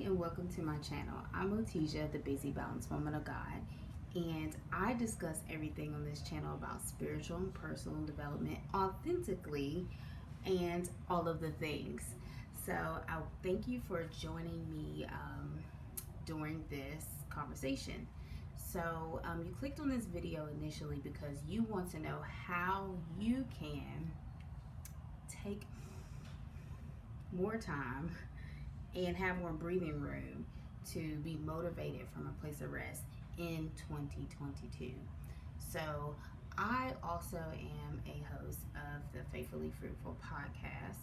and welcome to my channel. I'm Otija, the busy balanced woman of God, and I discuss everything on this channel about spiritual and personal development authentically and all of the things. So I thank you for joining me during this conversation. So you clicked on this video initially because you want to know how you can take more time and have more breathing room to be motivated from a place of rest in 2022. So I also am a host of the Faithfully Fruitful podcast,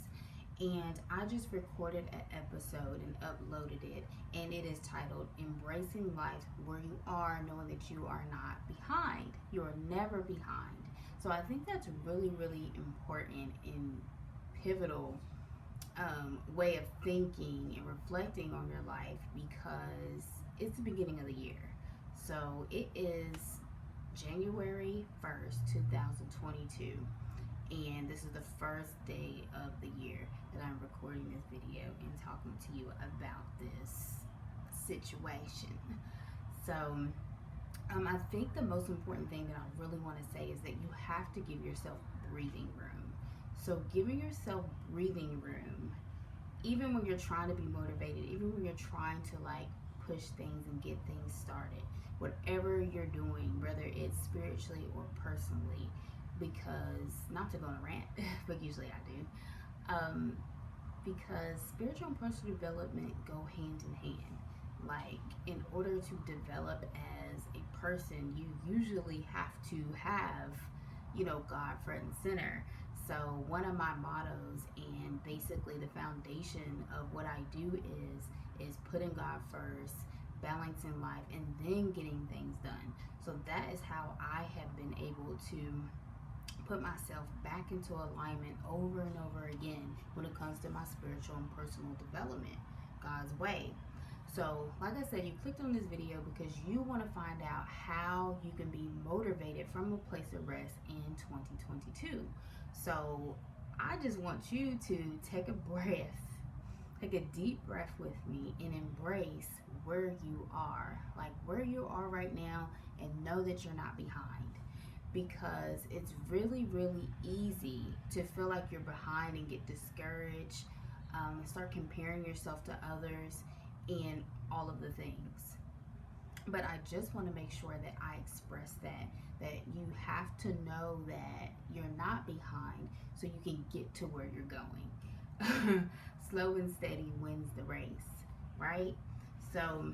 and I just recorded an episode and uploaded it, and it is titled Embracing Life Where You Are, Knowing That You Are Not Behind. You are never behind. So I think that's really, really important and pivotal way of thinking and reflecting on your life, because it's the beginning of the year. So it is January 1st, 2022, and this is the first day of the year that I'm recording this video and talking to you about this situation. So I think the most important thing that I really want to say is that you have to give yourself breathing room. So giving yourself breathing room, even when you're trying to be motivated, even when you're trying to push things and get things started, whatever you're doing, whether it's spiritually or personally, because, not to go on a rant, but usually I do, because spiritual and personal development go hand in hand. In order to develop as a person, you usually have to have, God front and center. So one of my mottos, and basically the foundation of what I do, is putting God first, balancing life, and then getting things done. So that is how I have been able to put myself back into alignment over and over again when it comes to my spiritual and personal development, God's way. So, like I said, you clicked on this video because you want to find out how you can be motivated from a place of rest in 2022. So, I just want you to take a breath, take a deep breath with me, and embrace where you are, where you are right now, and know that you're not behind. Because it's really, really easy to feel like you're behind and get discouraged, and start comparing yourself to others and all of the things. But I just want to make sure that I express that you have to know that you're not behind so you can get to where you're going. Slow and steady wins the race, right? So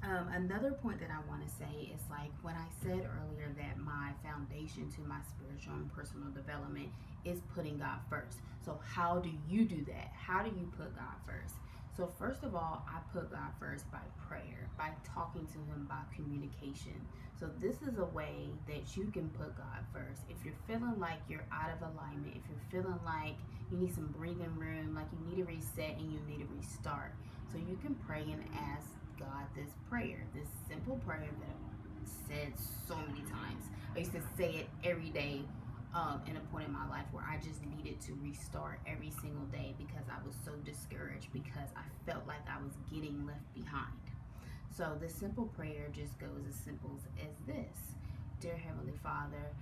another point that I want to say is, when I said earlier that my foundation to my spiritual and personal development is putting God first. So how do you do that? How do you put God first? So first of all, I put God first by prayer, by talking to Him, by communication. So this is a way that you can put God first. If you're feeling like you're out of alignment, if you're feeling like you need some breathing room, like you need a reset and you need a restart, so you can pray and ask God this prayer, this simple prayer that I've said so many times. I used to say it every day in a point in my life where I just needed to restart every single day because I was so discouraged, because I felt like I was getting left behind. So this simple prayer just goes as simple as this: Dear Heavenly Father,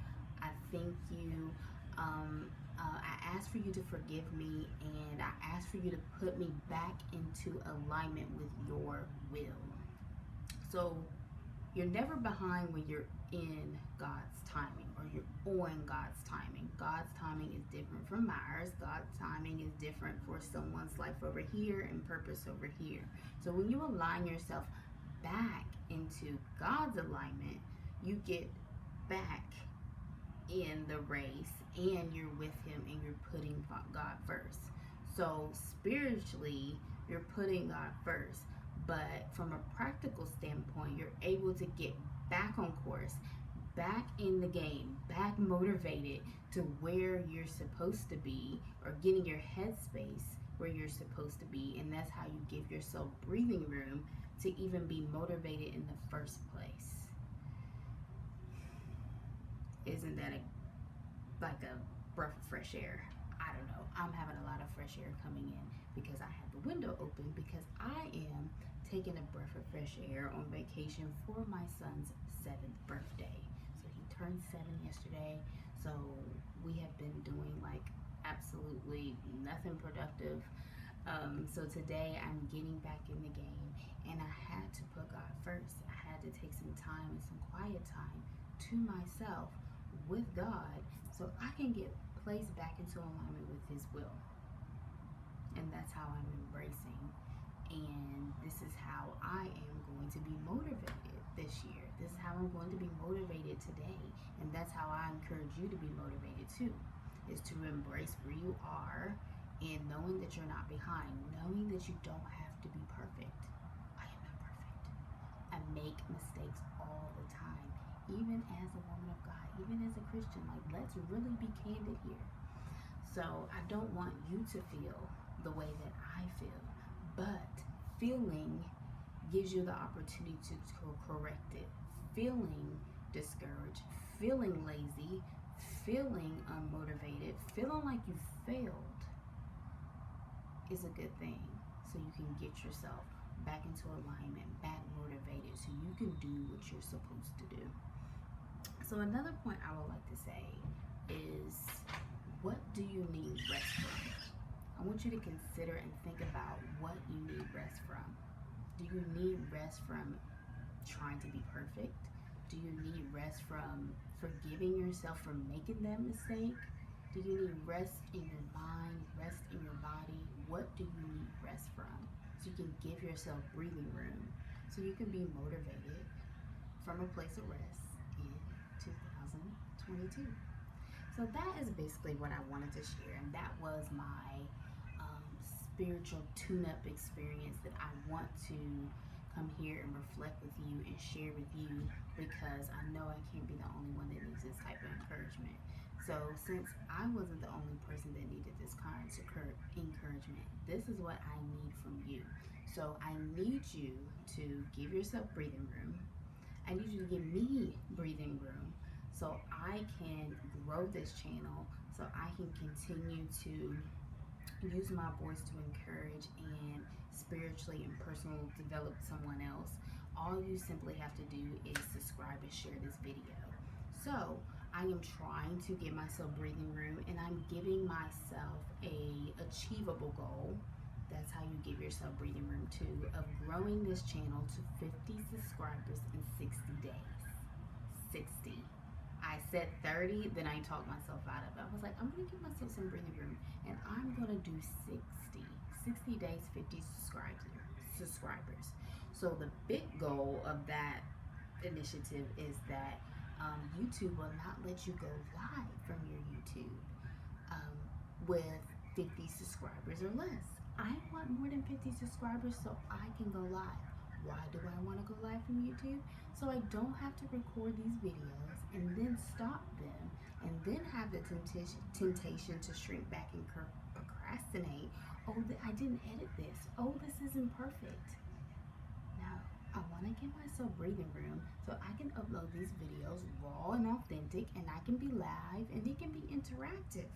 I thank you. I ask for you to forgive me, and I ask for you to put me back into alignment with your will. So you're never behind when you're in God's timing, or you're on God's timing. God's timing is different from ours. God's timing is different for someone's life over here and purpose over here. So when you align yourself back into God's alignment, you get back in the race, and you're with Him, and you're putting God first. So spiritually, you're putting God first. But from a practical standpoint, you're able to get back on course, back in the game, back motivated to where you're supposed to be, or getting your headspace where you're supposed to be. And that's how you give yourself breathing room to even be motivated in the first place. Isn't that like a breath of fresh air? I don't know. I'm having a lot of fresh air coming in because I have the window open because I am taking a breath of fresh air on vacation for my son's 7th birthday. So he turned 7 yesterday. So we have been doing like absolutely nothing productive. So today I'm getting back in the game, and I had to put God first. I had to take some time and some quiet time to myself with God so I can get placed back into alignment with His will. And that's how I'm embracing. And this is how I am going to be motivated this year. This is how I'm going to be motivated today. And that's how I encourage you to be motivated too, is to embrace where you are and knowing that you're not behind, knowing that you don't have to be perfect. I am not perfect. I make mistakes all the time, even as a woman of God, even as a Christian. Like, let's really be candid here. So I don't want you to feel the way that I feel, but feeling gives you the opportunity to correct it. Feeling discouraged, feeling lazy, feeling unmotivated, feeling like you failed is a good thing. So you can get yourself back into alignment, back motivated, so you can do what you're supposed to do. So another point I would like to say is, what do you need rest from? I want you to consider and think about what you need rest from. Do you need rest from trying to be perfect? Do you need rest from forgiving yourself for making that mistake? Do you need rest in your mind, rest in your body? What do you need rest from? So you can give yourself breathing room, so you can be motivated from a place of rest in 2022. So that is basically what I wanted to share, and that was my spiritual tune-up experience that I want to come here and reflect with you and share with you, because I know I can't be the only one that needs this type of encouragement. So since I wasn't the only person that needed this kind of encouragement, this is what I need from you. So I need you to give yourself breathing room. I need you to give me breathing room so I can grow this channel, so I can continue to use my voice to encourage and spiritually and personally develop someone else. All you simply have to do is subscribe and share this video. So I am trying to give myself breathing room, and I'm giving myself a achievable goal. That's how you give yourself breathing room too, of growing this channel to 50 subscribers in 60 days. 60. I said 30, then I talked myself out of it. I was like, I'm going to give myself some breathing room, and I'm going to do 60. 60 days, 50 subscribers. So the big goal of that initiative is that YouTube will not let you go live from your YouTube with 50 subscribers or less. I want more than 50 subscribers so I can go live. Why do I want to go live from YouTube? So I don't have to record these videos and then stop them and then have the temptation to shrink back and procrastinate. Oh, I didn't edit this. Oh, this isn't perfect. No, I want to give myself breathing room so I can upload these videos raw and authentic, and I can be live and it can be interactive.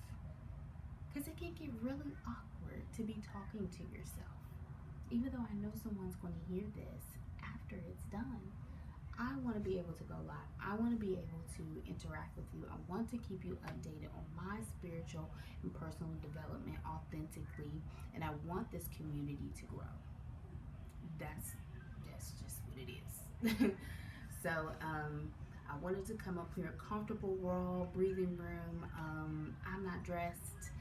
Because it can get really awkward to be talking to yourself. Even though I know someone's going to hear this after it's done, I want to be able to go live. I want to be able to interact with you. I want to keep you updated on my spiritual and personal development authentically, and I want this community to grow. That's just what it is. So I wanted to come up here, comfortable, raw, breathing room. I'm not dressed.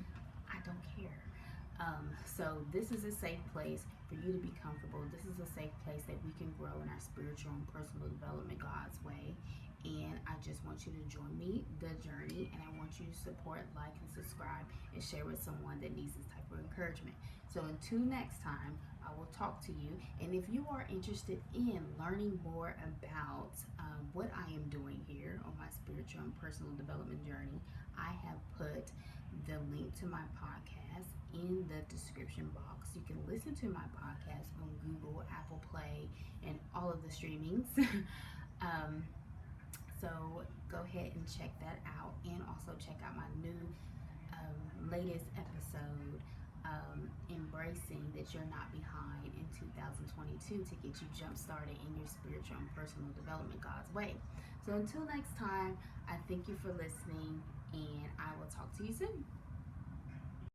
I don't care. So this is a safe place for you to be comfortable. This is a safe place that we can grow in our spiritual and personal development God's way. And I just want you to join me the journey, and I want you to support, like, and subscribe, and share with someone that needs this type of encouragement. So until next time, I will talk to you. And if you are interested in learning more about what I am doing here on my spiritual and personal development journey, I have put the link to my podcast in the description box. You can listen to my podcast on Google, Apple Play, and all of the streamings. So go ahead and check that out, and also check out my new latest episode embracing that you're not behind in 2022 to get you jump started in your spiritual and personal development God's way. So until next time, I thank you for listening, and I will talk to you soon.